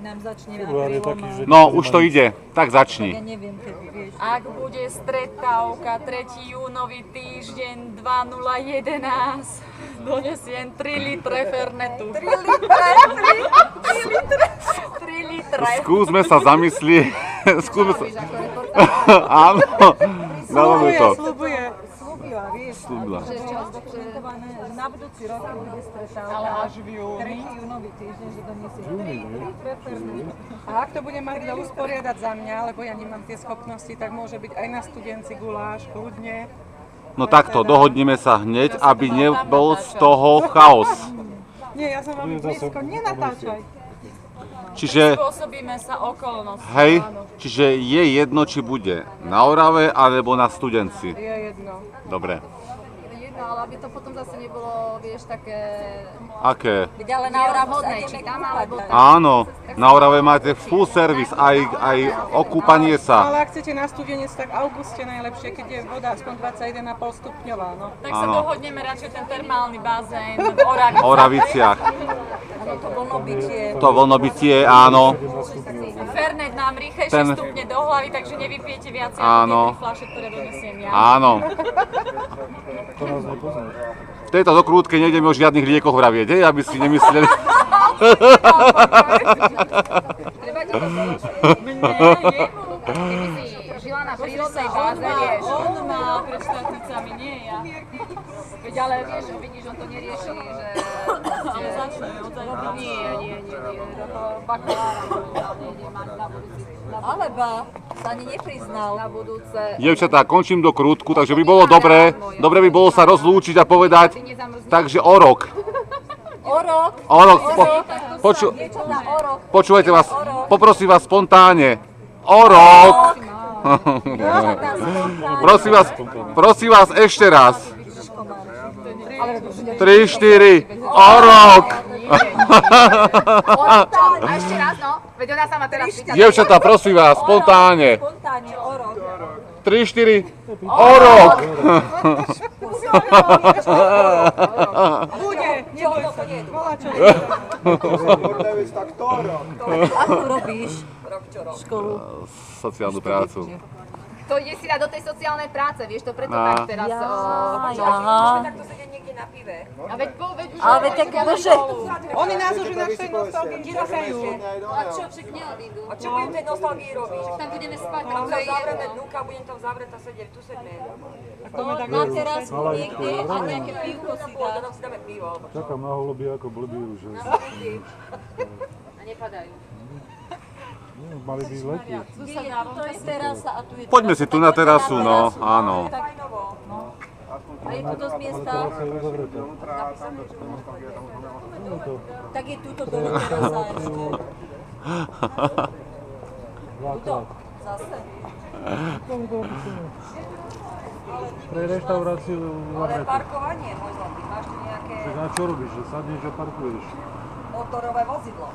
Nám začne aprílom. No, už to ide, tak Ja začni. neviem, kedy vieš. Ak bude stretávka 3. júnový týždeň 2011, donesiem 3 litre fernetu. 3 litre. Skúsme sa zamyslieť. Skúsme sa... Áno, dávame to. Slúbila, vieš. Slúbila. Že na budúci rok bude stretávka. Ale až v júni. 3. júnový týždeň, že doniesie 3 litre fernetu. A ak to bude mať kto usporiadať za mňa, lebo ja nemám tie schopnosti, tak môže byť aj na studenci guláš, kľudne. No takto, dohodneme sa hneď, aby nebol z toho chaos. Nie, ja som veľmi blízko, nenatáčaj. Čiže, Spôsobíme sa okolnosti. hej, áno. čiže je jedno, či bude na Orave alebo na Studenci. Je jedno. Dobre. Jedno, ale aby to potom zase nebolo, vieš, také Aké? Veď ale na Oravu sa nevhodné, ideme či tam alebo kúpať. tam. Áno, na Orave máte full service, aj okúpanie sa. Ale ak chcete na studenec, tak v auguste najlepšie, keď je voda aspoň 21,5 stupňová. No. Tak sa Áno. dohodneme radšej ten termálny bazén v Oraviciach. Oraviciach. Áno, to vlnobytie. To vlnobytie, áno. Fernet nám rýchlejšie Ten- stupne do hlavy, takže nevypijete viac ako Áno. tie 3 fľaše, ktoré donesiem ja. Áno. V tejto dokrútke nejdeme o žiadnych liekoch vravieť, hej, aby si nemysleli. Treba ti to Keby si žila na prírodnej báze, vieš. On má pred štátnicami, nie ja. Veď ale vieš, vidíš, on to nerieši, že... Ale začne od zajtra. Nie. To bakalára nejde mať na budúci. Ale ba, sa ani nepriznal. Na budúce. Dievčatá, končím do krútku, takže by bolo dobre by bolo sa rozlúčiť a povedať, takže o rok. O rok. O rok. Dievčatá, o rok. Počúvajte vás, poprosím vás spontánne. O rok. Prosím vás ešte raz. 3, 4, o rok. A ešte raz, no. Veď ona sa ma teraz pýta. Dievčatá, prosím vás, spontánne. Spontánne, o rok. 3, 4, o rok. Bude, neboj sa. Volá čo. Akú robíš školu? Sociálnu prácu. To ide si dať do tej sociálnej práce, vieš, to preto tak teraz... Aha. A veď už... Ale veď tak bože. Oni nás už na tej nostalgii čakajú. A čo, však neodídu. A čo budem tej nostalgii robiť? Tam budeme spať, Tam sa zavrieme dnuka, budem tam zavretá sedieť, tu sedme. Na terasku niekde a nejaké pivko si dá. Tam si dáme pivo. alebo čo. Čakám na holuby ako blbý už. A nepadajú. Mali by letieť. Tu je terasa a tu je... Poďme si tu na terasu, no, áno. A je tu dosť miesta. Tak je túto dole terasa ešte. Tuto, zase. Pre reštauráciu Ale zavreté. parkovanie, môj zlatý, máš tu nejaké Tak na čo robíš? Že sadneš a parkuješ? motorové vozidlo?